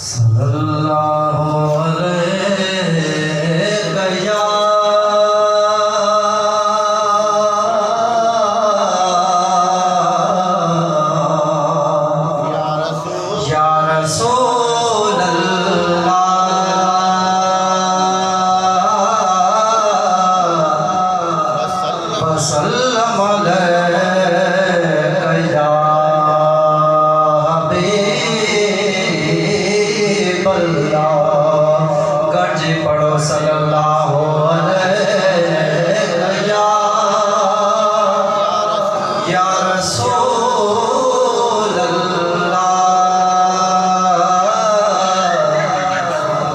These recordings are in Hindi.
सल्लल्लाहु अलैहि या रसूल अल्लाह वसल्लम अलैका या हबीब अल्लाह। गज पढ़ो सल्लल्लाहु अलैहि या रसूल अल्लाह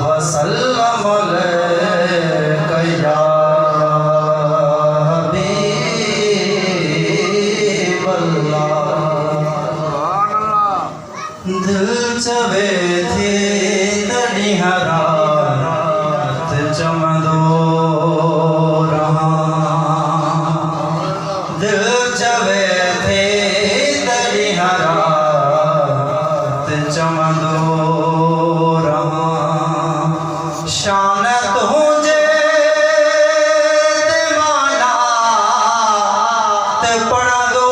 वसल्लम अलैका या हबीब अल्लाह। दिल चवे थे तड़ी हरात चमदो रहा, दिल चवे थे तड़ी हरात चमदो रहा। शान तुझे दीवाना ते पढ़ दो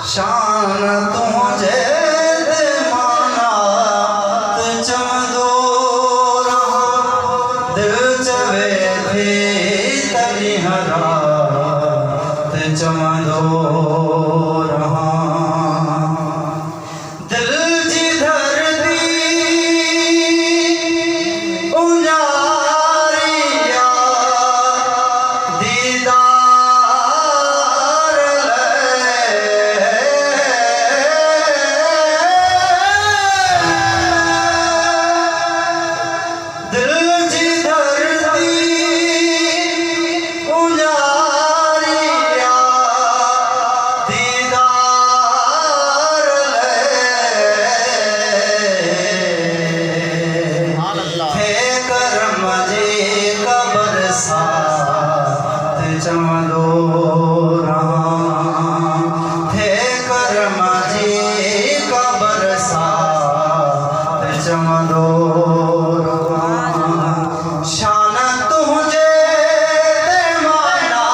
शान तुझे दीवाना ते चमदो रहा। दिल चवे थे तड़ी हरात चमदो रहा। दिल जिधर दी उजारिया दीदार दिल जिधर दी उजारिया दीदार थे करम जी कबर साथ चमदो रहा। थे करम जी कबर साथ चमदो रहा। शान तुझे दीवाना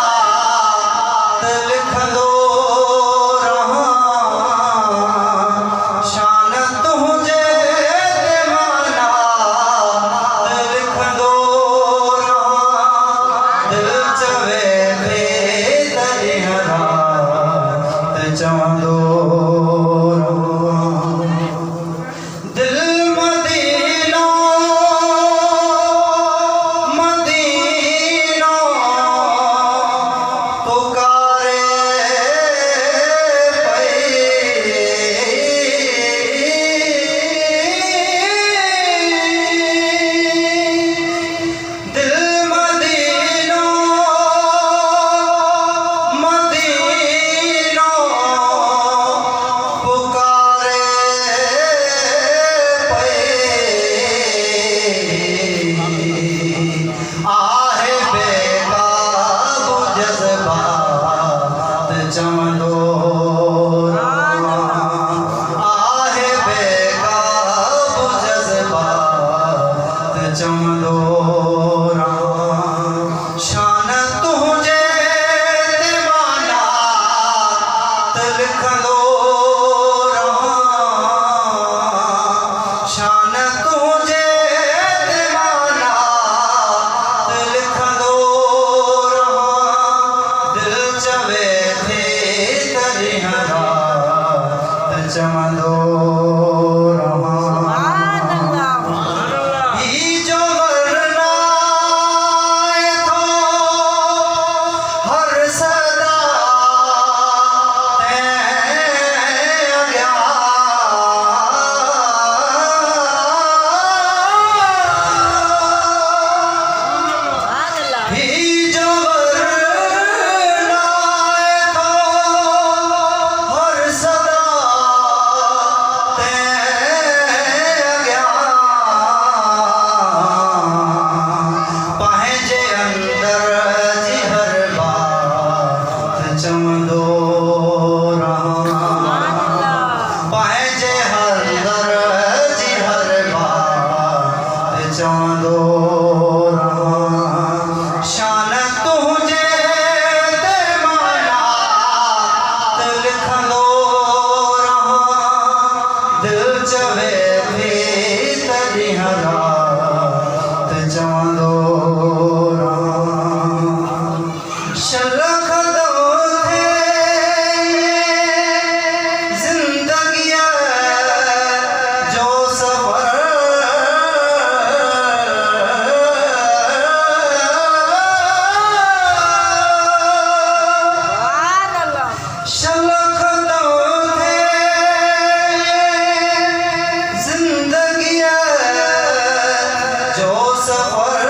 ते लिख दो रहा। शान तुझे दीवाना ते लिख दो रहा। दिल चवे थे तड़ी हरात चमदो रहा। दिल मदीना मदीना पुकारे दिल मदीना मदीना पुकारे आहे बेकाबू जज्बात चमदो रहा। आहे बेकाबू जज्बात चमदो रहा। शान तुझे दीवाना ते लिख दो रहा। शान तुझे दीवाना ते लिख दो रहा। दिल चवे थे तड़ी हरात चमदो रहा। ई जो वरना थो हर सदा ते अग्या ई जो वरना थो हर सदा शान तुझे ते माना ते लिखंदो रहां दिल चवे थी तॾहिं हालात चवंदो रहां शलखंदो थे ज़िंदगीअ जो सफ़र शलखंदो थे ज़िंदगीअ जो सफ़र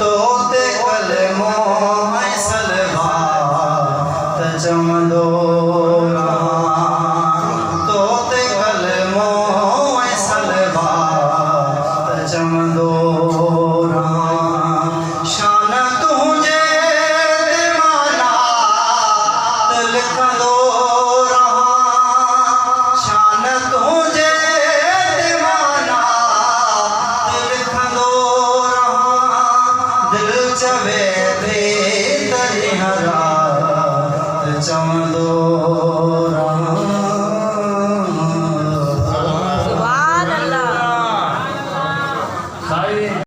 तो ते कलमो ऐं सलवा त चवंदो रहां तो ते कलमो ऐं सलवा त चवंदो रहां शान तुझे ते माना त लिखंदो